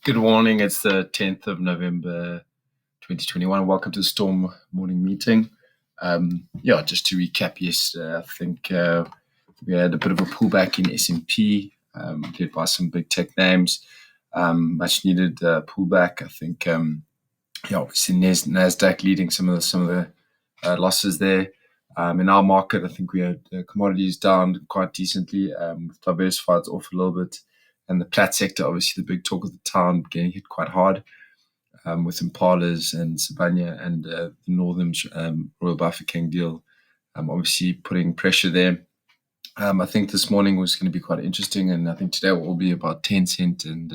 Good morning. It's the 10th of November, 2021. Welcome to the Storm morning meeting. Just to recap yesterday, I think we had a bit of a pullback in S&P, led by some big tech names. Much needed pullback. I think, obviously Nasdaq leading some of the losses there. In our market, I think we had commodities down quite decently. Diversified off a little bit. And the plat sector, obviously the big talk of the town, getting hit quite hard with Impalas and Sibanye and the Northern Royal Bafokeng deal, obviously putting pressure there. I think this morning was going to be quite interesting, and I think today will all be about Tencent and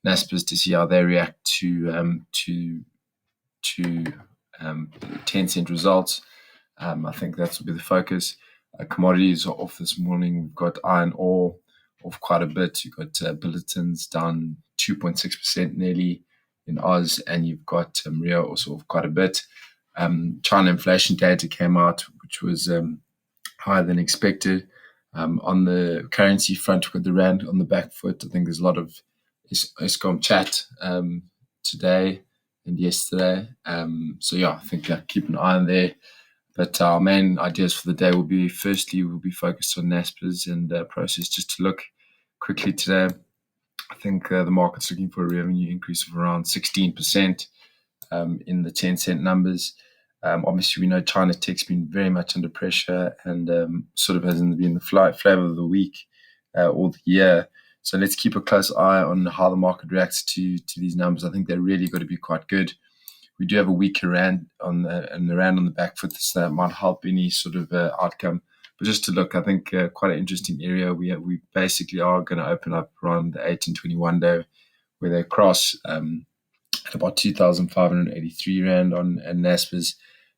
Naspers to see how they react to Tencent results. I think that will be the focus. Commodities are off this morning. We've got iron ore off quite a bit. You've got Billiton's down 2.6% nearly in Oz, and you've got Rio also off quite a bit. China inflation data came out, which was higher than expected. On the currency front, we've got the rand on the back foot. I think there's a lot of Eskom chat today and yesterday. I think keep an eye on there. But our main ideas for the day will be, firstly, we'll be focused on Naspers and Prosus. Just to look quickly today, I think the market's looking for a revenue increase of around 16% in the Tencent numbers. Obviously, we know China Tech's been very much under pressure and sort of hasn't been the flavor of the week all the year. So let's keep a close eye on how the market reacts to these numbers. I think they're really got to be quite good. We do have a weaker rand on the back foot, so that might help any sort of outcome. But just to look, I think quite an interesting area. We basically are going to open up around the 1821 day, where they cross at about 2,583 rand on Naspers.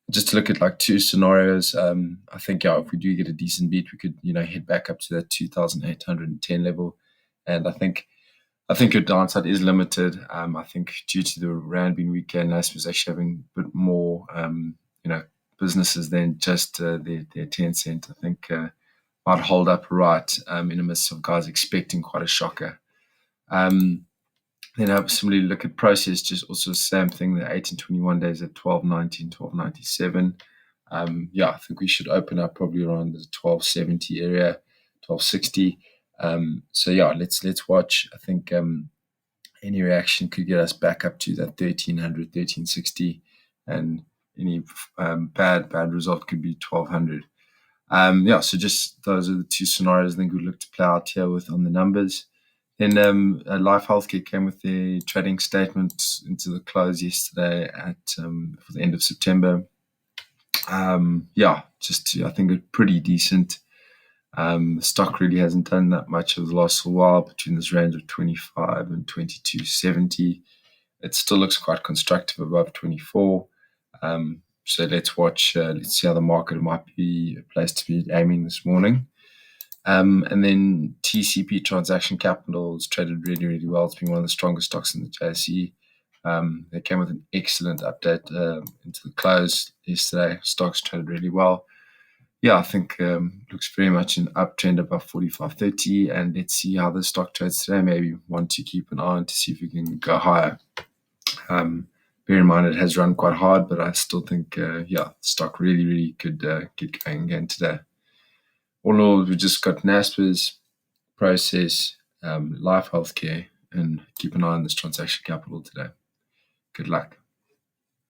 Just to look at like two scenarios, I think if we do get a decent beat, we could head back up to that 2,810 level, and I think your downside is limited. I think due to the rand being weaker, Naspers actually having a bit more, businesses than just their Tencent. I think might hold up right in the midst of guys expecting quite a shocker. Then I similarly look at Prosus, just also the same thing. The 1821 days at 1219, 1297. I think we should open up probably around the 1270 area, 1260. Let's watch. I think any reaction could get us back up to that 1300, 1360, and any bad result could be 1200. So just those are the two scenarios I think we'd look to play out here with on the numbers. Then Life Healthcare came with their trading statement into the close yesterday at for the end of September. I think a pretty decent. The stock really hasn't done that much over the last while, between this range of 25 and 22.70. It still looks quite constructive above 24. So let's watch. Let's see how the market might be a place to be aiming this morning. And then TCP Transaction Capital has traded really, really well. It's been one of the strongest stocks in the JSE. They came with an excellent update into the close yesterday. Stocks traded really well. I think looks very much an uptrend above 45.30, and let's see how the stock trades today. Maybe want to keep an eye on to see if we can go higher. Bear in mind it has run quite hard, but I still think the stock really, really could get going again today. All in all, we just got Naspers, Prosus, Life Healthcare, and keep an eye on this Transaction Capital today. Good luck.